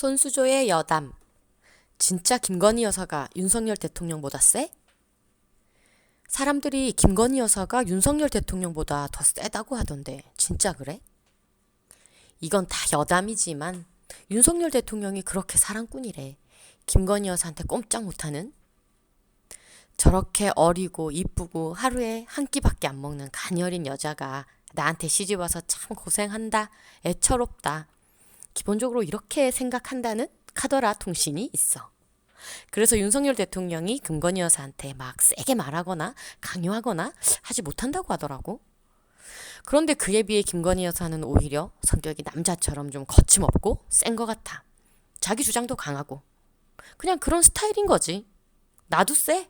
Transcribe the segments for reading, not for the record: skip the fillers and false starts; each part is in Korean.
손수조의 여담. 진짜 김건희 여사가 윤석열 대통령보다 세? 사람들이 김건희 여사가 윤석열 대통령보다 더 세다고 하던데 진짜 그래? 이건 다 여담이지만 윤석열 대통령이 그렇게 사랑꾼이래. 김건희 여사한테 꼼짝 못하는? 저렇게 어리고 이쁘고 하루에 한 끼밖에 안 먹는 가녀린 여자가 나한테 시집와서 참 고생한다, 애처롭다. 기본적으로 이렇게 생각한다는 카더라 통신이 있어. 그래서 윤석열 대통령이 김건희 여사한테 막 세게 말하거나 강요하거나 하지 못한다고 하더라고. 그런데 그에 비해 김건희 여사는 오히려 성격이 남자처럼 좀 거침없고 센 것 같아. 자기 주장도 강하고. 그냥 그런 스타일인 거지. 나도 쎄.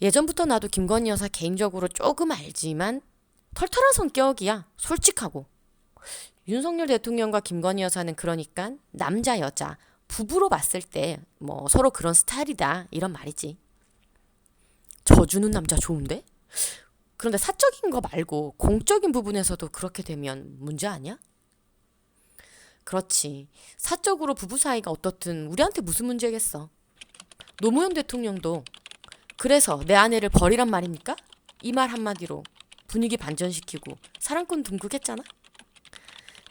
예전부터 나도 김건희 여사 개인적으로 조금 알지만 털털한 성격이야. 솔직하고. 윤석열 대통령과 김건희 여사는 그러니까 남자 여자 부부로 봤을 때 뭐 서로 그런 스타일이다 이런 말이지. 져주는 남자 좋은데? 그런데 사적인 거 말고 공적인 부분에서도 그렇게 되면 문제 아니야? 그렇지. 사적으로 부부 사이가 어떻든 우리한테 무슨 문제겠어. 노무현 대통령도 그래서 내 아내를 버리란 말입니까? 이 말 한마디로 분위기 반전시키고 사랑꾼 등극했잖아.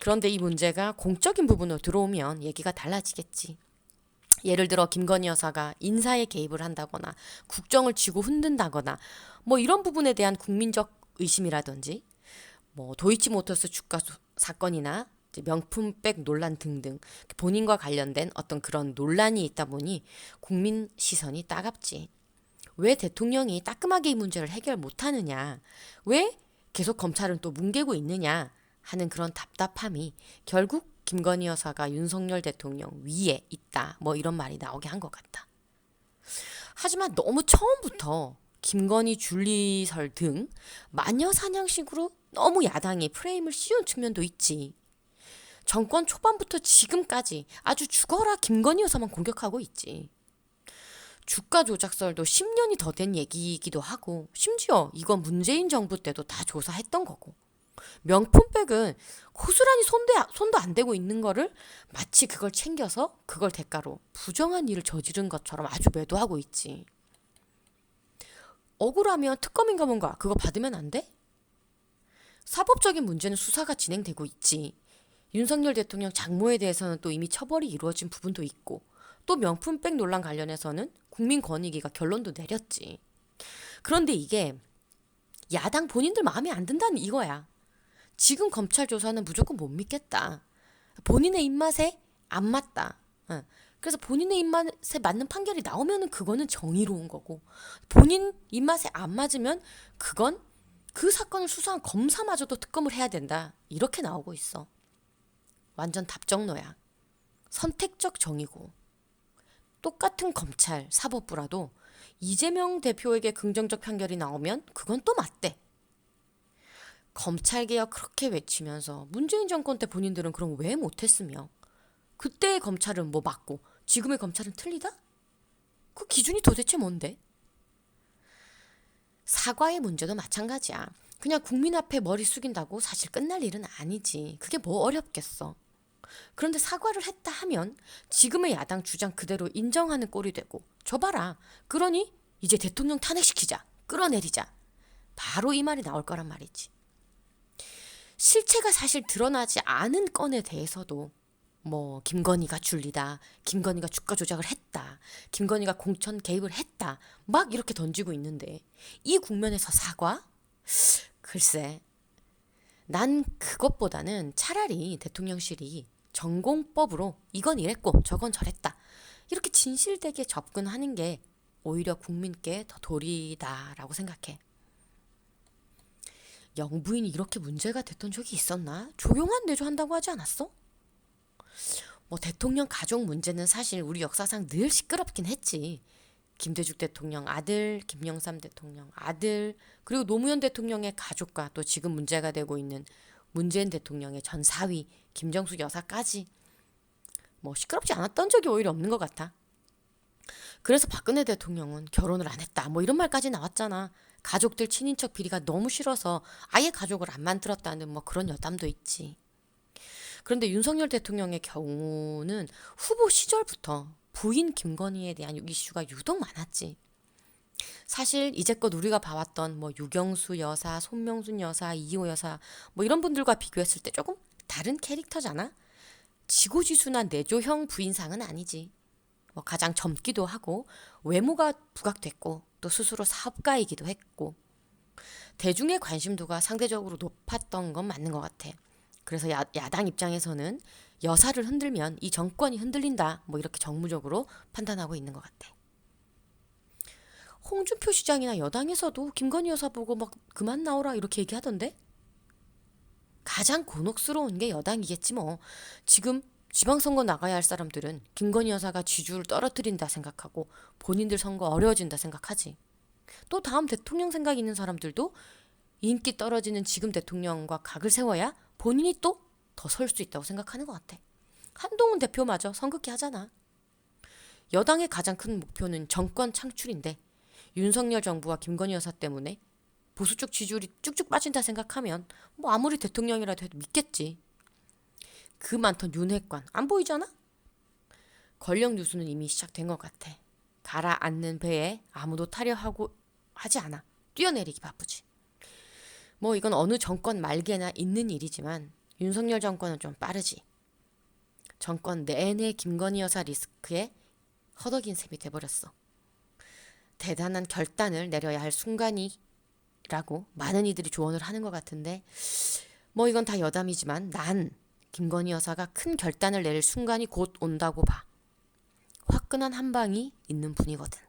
그런데 이 문제가 공적인 부분으로 들어오면 얘기가 달라지겠지. 예를 들어 김건희 여사가 인사에 개입을 한다거나 국정을 쥐고 흔든다거나 뭐 이런 부분에 대한 국민적 의심이라든지 뭐 도이치모터스 주가 사건이나 명품백 논란 등등 본인과 관련된 어떤 그런 논란이 있다 보니 국민 시선이 따갑지. 왜 대통령이 따끔하게 이 문제를 해결 못하느냐, 왜 계속 검찰은 또 뭉개고 있느냐 하는 그런 답답함이 결국 김건희 여사가 윤석열 대통령 위에 있다 뭐 이런 말이 나오게 한 것 같다. 하지만 너무 처음부터 김건희 줄리설 등 마녀 사냥식으로 너무 야당이 프레임을 씌운 측면도 있지. 정권 초반부터 지금까지 아주 죽어라 김건희 여사만 공격하고 있지. 주가 조작설도 10년이 더 된 얘기이기도 하고 심지어 이건 문재인 정부 때도 다 조사했던 거고. 명품백은 고스란히 손도 안 대고 있는 거를 마치 그걸 챙겨서 그걸 대가로 부정한 일을 저지른 것처럼 아주 매도하고 있지. 억울하면 특검인가 뭔가 그거 받으면 안 돼? 사법적인 문제는 수사가 진행되고 있지. 윤석열 대통령 장모에 대해서는 또 이미 처벌이 이루어진 부분도 있고 또 명품백 논란 관련해서는 국민권익위가 결론도 내렸지. 그런데 이게 야당 본인들 마음에 안 든다는 이거야. 지금 검찰 조사는 무조건 못 믿겠다. 본인의 입맛에 안 맞다. 그래서 본인의 입맛에 맞는 판결이 나오면 그거는 정의로운 거고 본인 입맛에 안 맞으면 그건 그 사건을 수사한 검사마저도 특검을 해야 된다. 이렇게 나오고 있어. 완전 답정너야. 선택적 정의고. 똑같은 검찰, 사법부라도 이재명 대표에게 긍정적 판결이 나오면 그건 또 맞대. 검찰개혁 그렇게 외치면서 문재인 정권 때 본인들은 그럼 왜 못했으며 그때의 검찰은 뭐 맞고 지금의 검찰은 틀리다? 그 기준이 도대체 뭔데? 사과의 문제도 마찬가지야. 그냥 국민 앞에 머리 숙인다고 사실 끝날 일은 아니지. 그게 뭐 어렵겠어. 그런데 사과를 했다 하면 지금의 야당 주장 그대로 인정하는 꼴이 되고 저 봐라. 그러니 이제 대통령 탄핵시키자. 끌어내리자. 바로 이 말이 나올 거란 말이지. 실체가 사실 드러나지 않은 건에 대해서도 뭐 김건희가 줄리다, 김건희가 주가 조작을 했다, 김건희가 공천 개입을 했다 막 이렇게 던지고 있는데 이 국면에서 사과? 글쎄, 난 그것보다는 차라리 대통령실이 전공법으로 이건 이랬고 저건 저랬다 이렇게 진실되게 접근하는 게 오히려 국민께 더 도리다라고 생각해. 영부인이 이렇게 문제가 됐던 적이 있었나? 조용한 내조한다고 하지 않았어? 뭐 대통령 가족 문제는 사실 우리 역사상 늘 시끄럽긴 했지. 김대중 대통령 아들, 김영삼 대통령 아들, 그리고 노무현 대통령의 가족과 또 지금 문제가 되고 있는 문재인 대통령의 전 사위 김정숙 여사까지 뭐 시끄럽지 않았던 적이 오히려 없는 것 같아. 그래서 박근혜 대통령은 결혼을 안 했다 뭐 이런 말까지 나왔잖아. 가족들 친인척 비리가 너무 싫어서 아예 가족을 안 만들었다는 뭐 그런 여담도 있지. 그런데 윤석열 대통령의 경우는 후보 시절부터 부인 김건희에 대한 이슈가 유독 많았지. 사실 이제껏 우리가 봐왔던 뭐 유경수 여사, 손명순 여사, 이호 여사 뭐 이런 분들과 비교했을 때 조금 다른 캐릭터잖아. 지고지순한 내조형 부인상은 아니지. 뭐 가장 젊기도 하고 외모가 부각됐고 또 스스로 사업가이기도 했고 대중의 관심도가 상대적으로 높았던 건 맞는 것 같아. 그래서 야당 입장에서는 여사를 흔들면 이 정권이 흔들린다 뭐 이렇게 정무적으로 판단하고 있는 것 같아. 홍준표 시장이나 여당에서도 김건희 여사 보고 막 그만 나오라 이렇게 얘기하던데? 가장 곤혹스러운 게 여당이겠지 뭐. 지금 지방선거 나가야 할 사람들은 김건희 여사가 지지율을 떨어뜨린다 생각하고 본인들 선거 어려워진다 생각하지. 또 다음 대통령 생각 있는 사람들도 인기 떨어지는 지금 대통령과 각을 세워야 본인이 또 더 설 수 있다고 생각하는 것 같아. 한동훈 대표마저 선긋기 하잖아. 여당의 가장 큰 목표는 정권 창출인데 윤석열 정부와 김건희 여사 때문에 보수 쪽 지지율이 쭉쭉 빠진다 생각하면 뭐 아무리 대통령이라도 해도 믿겠지. 그 많던 윤핵관 안 보이잖아? 권력 누수는 이미 시작된 것 같아. 가라앉는 배에 아무도 타려 하고 하지 않아. 뛰어내리기 바쁘지. 뭐 이건 어느 정권 말개나 있는 일이지만 윤석열 정권은 좀 빠르지. 정권 내내 김건희 여사 리스크에 허덕인 셈이 돼버렸어. 대단한 결단을 내려야 할 순간이라고 많은 이들이 조언을 하는 것 같은데 뭐 이건 다 여담이지만 난 김건희 여사가 큰 결단을 내릴 순간이 곧 온다고 봐. 화끈한 한 방이 있는 분이거든.